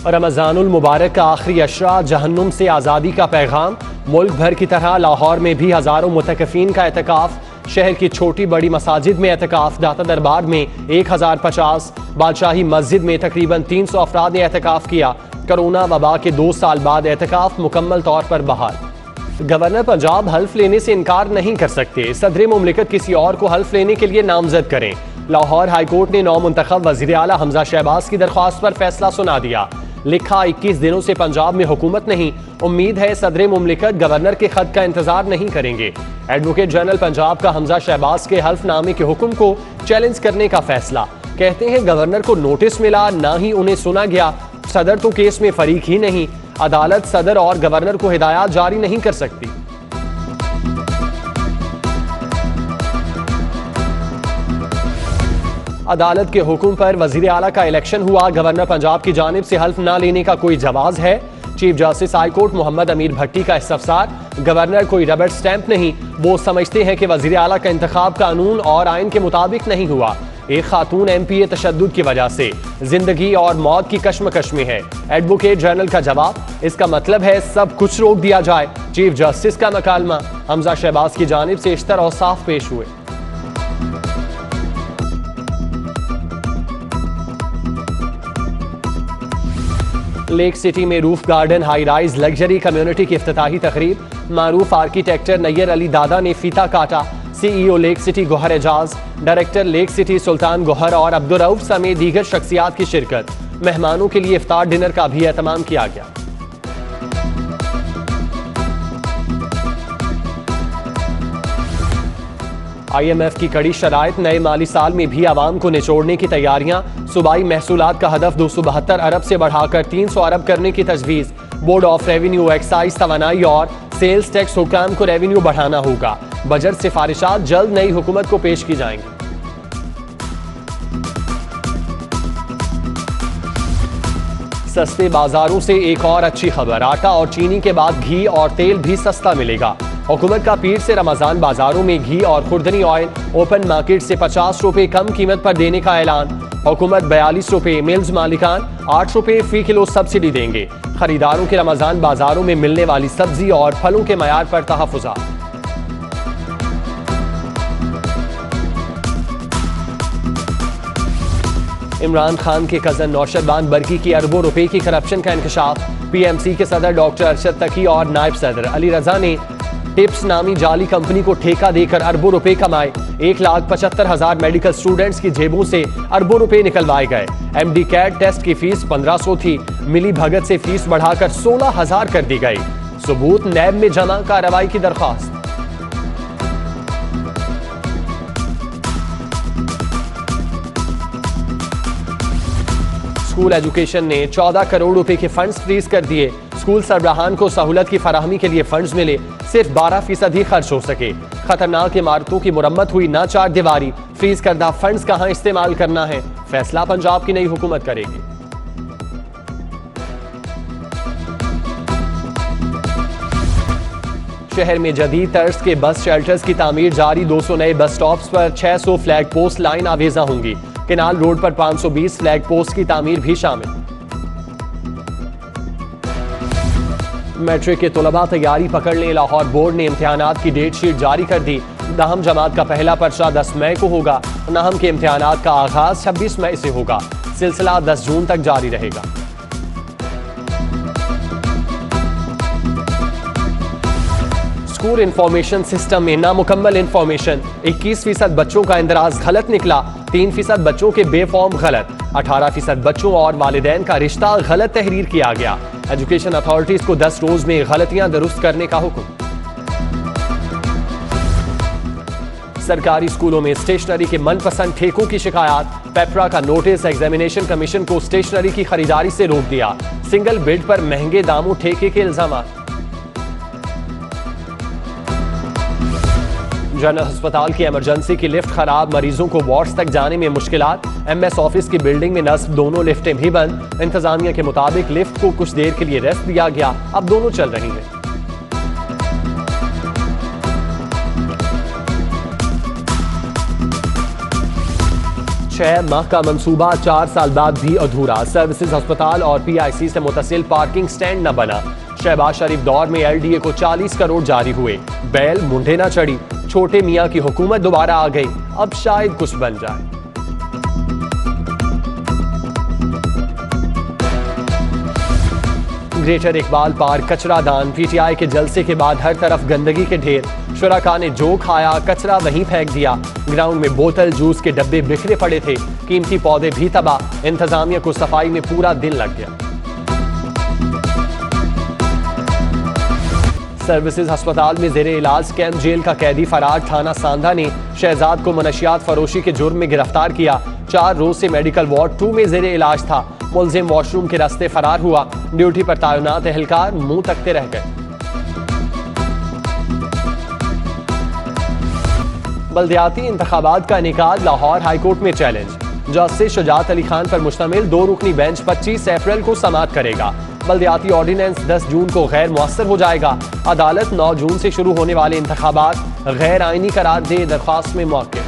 रमज़ानुल मुबारक का आखिरी अशरा, जहन्नुम से आज़ादी का पैगाम। मुल्क भर की तरह लाहौर में भी हज़ारों मुतकफ़ीन का एतकाफ़। शहर की छोटी बड़ी मसाजिद में एतकाफ़। दाता दरबार में 1050, बादशाही मस्जिद में तकरीबन 300 अफराद ने एतकाफ़ किया। कोरोना वबा के 2 साल बाद एतकाफ़ मुकम्मल तौर पर बहाल। गवर्नर पंजाब हल्फ लेने से इनकार नहीं कर सकते। सदर मुमलिकत किसी और को हल्फ लेने के लिए नामजद करें। लाहौर हाईकोर्ट ने नौमुंतखब वज़ीर आला हमजा शहबाज की दरख्वास्त पर फैसला सुना दिया। लिखा, 21 दिनों से पंजाब में हुकूमत नहीं, उम्मीद है सदर मुमलिकत गवर्नर के खत का इंतजार नहीं करेंगे। एडवोकेट जनरल पंजाब का हमजा शहबाज के हल्फनामे के हुक्म को चैलेंज करने का फैसला। कहते हैं गवर्नर को नोटिस मिला, ना ही उन्हें सुना गया। सदर तो केस में फरीक ही नहीं। अदालत सदर और गवर्नर को हिदायत जारी नहीं कर सकती। अदालत के हुक्म पर वजीर आला का इलेक्शन हुआ। गवर्नर पंजाब की जानिब से हल्फ न लेने का कोई जवाज है। Chief justice high court Mohammad Amir Bhatti का इस्तफसार, गवर्नर कोई रबर स्टैंप नहीं, वो समझते हैं कि वजीर आला का इंतखाब कानून और आइन के मुताबिक नहीं हुआ। एक खातून MP तशद्दुद की वजह से जिंदगी और मौत की कश्मकश में है। एडवोकेट जनरल का जवाब, इसका मतलब है सब कुछ रोक दिया जाए। चीफ जस्टिस का मकालमा, हमजा शहबाज की जानिब से इश्तर और साफ पेश हुए। लेक सिटी में roof garden high rise luxury community की इफ्तिताही तकरीब। मारूफ आर्किटेक्टर नैयर अली दादा ने फीता काटा। CEO Lake City Gohar Ejaz, director Lake City Sultan Gohar और अब्दुल रऊफ समेत दीगर शख्सियात की शिरकत। मेहमानों के लिए इफ्तार डिनर का भी एहतमाम किया गया। IMF की कड़ी शराइत, नए माली साल में भी आवाम को निचोड़ने की तैयारियां। सूबाई महसूलात का हदफ 272 अरब से बढ़ाकर 300 अरब करने की तजवीज़। बोर्ड ऑफ रेवेन्यू, एक्साइज, तवानाई और सेल्स टैक्स हुकाम को रेवेन्यू बढ़ाना होगा। बजट सिफारिशात जल्द नई हुकूमत को पेश की जाएंगी। सस्ते बाजारों से एक और अच्छी खबर, आटा और चीनी के बाद घी और तेल भी सस्ता मिलेगा। हुकूमत का पीर से रमजान बाजारों में घी और खुर्दनी ऑयल ओपन मार्केट से 50 रुपए कम कीमत पर देने का ऐलान। हुकूमत 42 रुपए, मिल्स मालिकान 8 रुपए फी किलो सब्सिडी देंगे। खरीदारों के रमजान बाजारों में मिलने वाली सब्जी और फलों के मयार पर तहफ़्फ़ुज़ात। इमरान खान के कजन नौशद बान बर्की की अरबों रुपए की करप्शन का इंकशाफ। PMC के सदर डॉक्टर अरशद तकी और नायब सदर अली रजा ने टिप्स नामी जाली कंपनी को ठेका देकर अरबों रुपए कमाए। 1,75,000 मेडिकल स्टूडेंट्स की जेबों से अरबों रुपए निकलवाए गए। MD कैट टेस्ट की फीस 1500 थी, मिली भगत से फीस बढ़ाकर 16,000 कर दी गई। सबूत नैब में जमा, कार्रवाई की दरख्वास्त। स्कूल एजुकेशन ने 14 करोड़ रुपए के फंड्स फ्रीज कर दिए। स्कूल सरबराहान को सहूलत की फराहमी के लिए फंड्स मिले, सिर्फ 12% ही खर्च हो सके। खतरनाक इमारतों की मुरम्मत हुई ना चार दीवारी। फ्रीज करदा फंड्स कहां इस्तेमाल करना है, फैसला पंजाब की नई हुकूमत करेगी। शहर में जदीद तर्ज के बस शेल्टर्स की तामीर जारी। 200 नए बस स्टॉप्स पर 600 फ्लैग पोस्ट लाइन आवेजा होंगी। केनाल रोड पर 520 फ्लैग पोस्ट की तामीर भी शामिल। मैट्रिक के तलबा तैयारी पकड़ लें। लाहौर बोर्ड ने इम्तिहानात की डेट शीट जारी कर दी। दहम जमात का पहला पर्चा 10 मई को होगा। नहम के इम्तिहानात का आगाज 26 मई से होगा। सिलसिला 10 जून तक जारी रहेगा। स्कूल इंफॉर्मेशन सिस्टम में नामुकम्मल इंफॉर्मेशन। 21% बच्चों का इंदराज गलत निकला। 3% बच्चों के बेफॉर्म गलत। 18% बच्चों और वालिदैन का रिश्ता गलत तहरीर किया गया। एजुकेशन अथॉरिटीज को 10 रोज में गलतियां दुरुस्त करने का हुक्म। सरकारी स्कूलों में स्टेशनरी के मनपसंद ठेकों की शिकायत। पेपरा का नोटिस एग्जामिनेशन कमीशन को स्टेशनरी की खरीदारी से रोक दिया। सिंगल बिड पर महंगे दामों ठेके के इल्जाम। जनरल अस्पताल की इमरजेंसी की लिफ्ट खराब, मरीजों को वार्ड्स तक जाने में मुश्किलात। MS ऑफिस की बिल्डिंग में नस्ब, दोनों लिफ्टें भी बंद। इंतजामिया के मुताबिक लिफ्ट को कुछ देर के लिए रेस्ट दिया गया, अब दोनों चल रही हैं। 6 माह का मंसूबा 4 साल बाद भी अधूरा। सर्विसेज अस्पताल और PIC से मुतसिल पार्किंग स्टैंड न बना। शहबाज शरीफ दौर में LDA को 40 करोड़ जारी हुए। बैल मुंडे न चढ़ी। छोटे मियां की हुकूमत दोबारा आ गई, अब शायद कुछ बन जाए। ग्रेटर इकबाल पार्क कचरा दान। PTI के जलसे के बाद हर तरफ गंदगी के ढेर। शुरका ने जो खाया कचरा वहीं फेंक दिया। ग्राउंड में बोतल जूस के डब्बे बिखरे पड़े थे। कीमती पौधे भी तबाह। इंतजामिया को सफाई में पूरा दिन लग गया। सर्विसेज अस्पताल में जेरे इलाज कैंप जेल का कैदी फरार। थाना सांधा ने शहजाद को मनशियात फरोशी के जुर्म में गिरफ्तार किया। 4 रोज से मेडिकल वार्ड 2 में जेरे इलाज था। मुलजिम वॉशरूम के रास्ते फरार हुआ। ड्यूटी पर तैनात एहलकार मुंह तकते रह गए। बल्दियाती इंतखाबात का इनेकाद। लाहौर हाईकोर्ट में चैलेंज। जस्टिस शुजात अली खान पर मुश्तमिल 2 रुकनी बेंच 25 अप्रैल को समाअत करेगा। बल्दियाती ऑर्डिनेंस 10 जून को गैर मुअस्सर हो जाएगा। अदालत 9 जून से शुरू होने वाले इंतखाबात गैर आईनी करार दे। दरख्वास्त में मौके।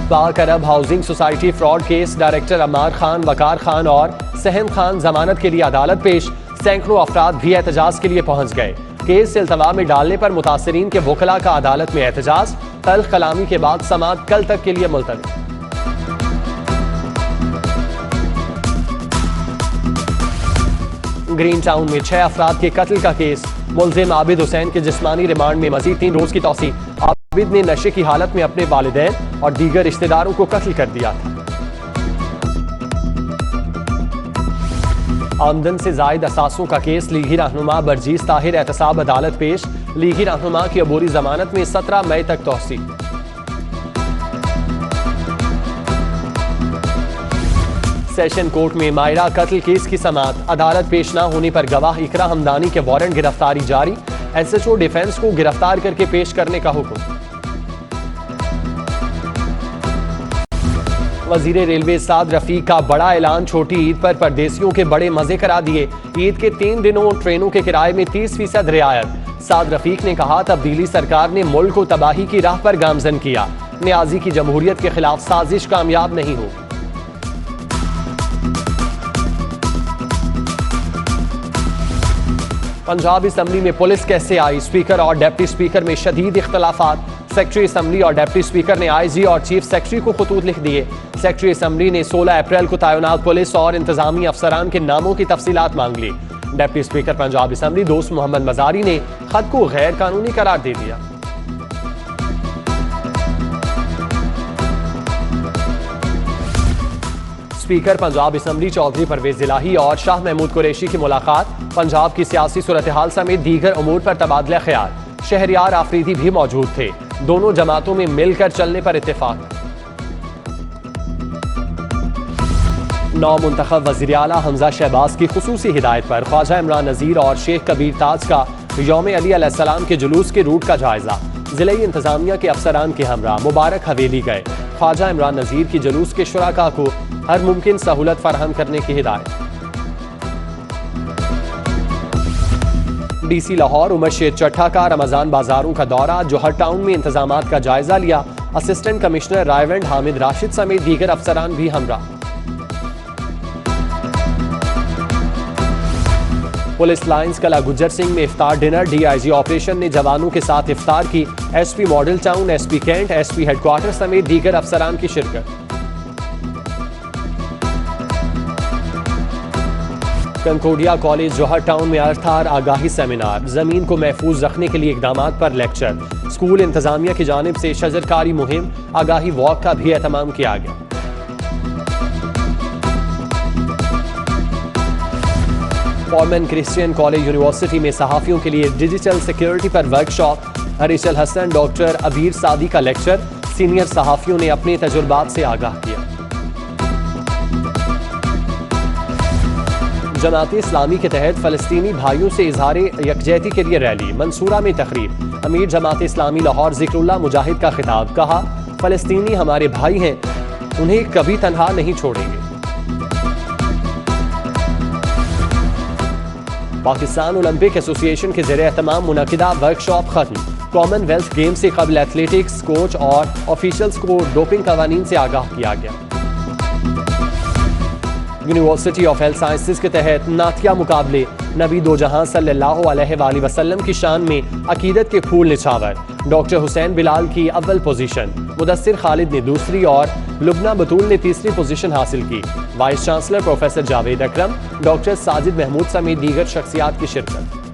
Pak Arab housing society fraud case. Director Ammar Khan, Waqar Khan और सहन खान जमानत के लिए अदालत पेश। सैकड़ों अफराद भी एहतजाज के लिए पहुंच गए। केस इल्तवा में डालने पर मुतासरीन के वकला का अदालत में एहतजाज। तल्ख कलामी के बाद समाअत कल तक के लिए मुलतवी। ग्रीन टाउन में 6 अफराद के कत्ल का केस। मुलजिम आबिद हुसैन के जिस्मानी रिमांड में मजीद 3 रोज की तौसी। आबिद ने नशे की हालत में अपने वालिदैन और दीगर रिश्तेदारों को कत्ल कर दिया था। आमदन से जायद असासों का केस। लीगी रहनुमा बरजीज ताहिर एहतसाब अदालत पेश। लीगी रहनुमा की अबूरी जमानत में 17 मई तक तौसी। सेशन कोर्ट में मायरा कत्ल केस की समाअत। अदालत पेश न होने पर गवाह इकरा हमदानी के वारंट गिरफ्तारी जारी। SHO डिफेंस को गिरफ्तार करके पेश करने का हुक्म। वजीर रेलवे साद रफीक का बड़ा ऐलान। छोटी ईद पर परदेसियों के बड़े मजे करा दिए। ईद के 3 दिनों ट्रेनों के किराए में 30% रियायत। साद रफीक ने कहा तब्दीली सरकार ने मुल्क को तबाही की राह पर गामजन किया। न्याजी की जमहूरियत के खिलाफ साजिश कामयाब नहीं हो। पंजाब असम्बली में पुलिस कैसे आई। स्पीकर और डिप्टी स्पीकर में शदीद इख्तलाफात। सेक्रेटरी असम्बली और डिप्टी स्पीकर ने IG और चीफ सेक्रेटरी को खतूत लिख दिए। सेक्रेटरी असम्बली ने 16 अप्रैल को तैनात पुलिस और इंतजामी अफसरान के नामों की तफसीलात मांग ली। डिप्टी स्पीकर पंजाब असम्बली दोस्त मोहम्मद मजारी ने खत को गैर कानूनी करार दे दिया। स्पीकर पंजाब असम्बली चौधरी परवेज इलाही और शाह महमूद कुरैशी की मुलाकात। पंजाब की सियासी सूरत हाल समेत दीगर उमूर पर तबादला ख्याल। शहरियार आफरीदी भी मौजूद थे। दोनों जमातों में मिलकर चलने पर इत्तेफाक। नौ मुंतखब वज़ीर आला हमजा शहबाज की खुसूसी हिदायत पर ख्वाजा इमरान नज़ीर और शेख कबीर ताज का यौम अली अलैहिस्सलाम के जुलूस के रूट का जायजा। ज़िले इंतजामिया के अफसरान के हमरा मुबारक हवेली गए। ख्वाजा इमरान नज़ीर की जुलूस के शुराका को हर मुमकिन सहूलत फराहम करने की हिदायत। DC लाहौर उमर शेर चट्ठा का रमजान बाजारों का दौरा। जोहर टाउन में इंतजामात का जायजा लिया। असिस्टेंट कमिश्नर रायवेंड हामिद राशिद समेत दीगर अफसरान भी हमरा। पुलिस लाइंस कला गुज्जर सिंह में इफ्तार डिनर। DIG ऑपरेशन ने जवानों के साथ इफ्तार की। SP Model Town, SP Cantt, SP headquarter समेत दीगर अफसरान की शिरकत। कंकोडिया कॉलेज जोहर टाउन में अर्थार आगाही सेमिनार। जमीन को महफूज रखने के लिए इकदामात पर लेक्चर। स्कूल इंतजामिया की जानिब से शजरकारी मुहिम, आगाही वॉक का भी एहतमाम किया गया। फॉर्मन क्रिश्चियन कॉलेज यूनिवर्सिटी में सहाफ़ियों के लिए डिजिटल सिक्योरिटी पर वर्कशॉप। हरीशल हसन, डॉक्टर अबीर सादी का लेक्चर। सीनियर सहाफ़ियों ने अपने तजुर्बात से आगाह किया। जमात इस्लामी के तहत फ़लस्तीनी भाइयों से इजहार यकजहती के लिए रैली। मंसूरा में तकरीब। अमीर जमात इस्लामी लाहौर ज़िक्रुल्लाह मुजाहिद का खिताब। कहा फ़लस्तीनी हमारे भाई हैं, उन्हें कभी तन्हा नहीं छोड़ेंगे। पाकिस्तान ओलंपिक एसोसिएशन के ज़रिए तमाम मुनक़िदा वर्कशॉप खत्म। कॉमनवेल्थ गेम से कबल एथलेटिक्स कोच और ऑफिशियल्स को डोपिंग कवानीन से आगाह किया गया। यूनिवर्सिटी ऑफ हेल्थ साइंसेज के तहत नातिया मुकाबले नबी दो जहां सल्लल्लाहु अलैहि वसल्लम की शान में अकीदत के फूल निछावर। डॉक्टर हुसैन बिलाल की अव्वल पोजीशन, मुदस्सिर खालिद ने दूसरी और लुबना बतूल ने तीसरी पोजीशन हासिल की। वाइस चांसलर प्रोफेसर जावेद अकरम, डॉक्टर साजिद महमूद समेत दीगर शख्सियात की शिरकत।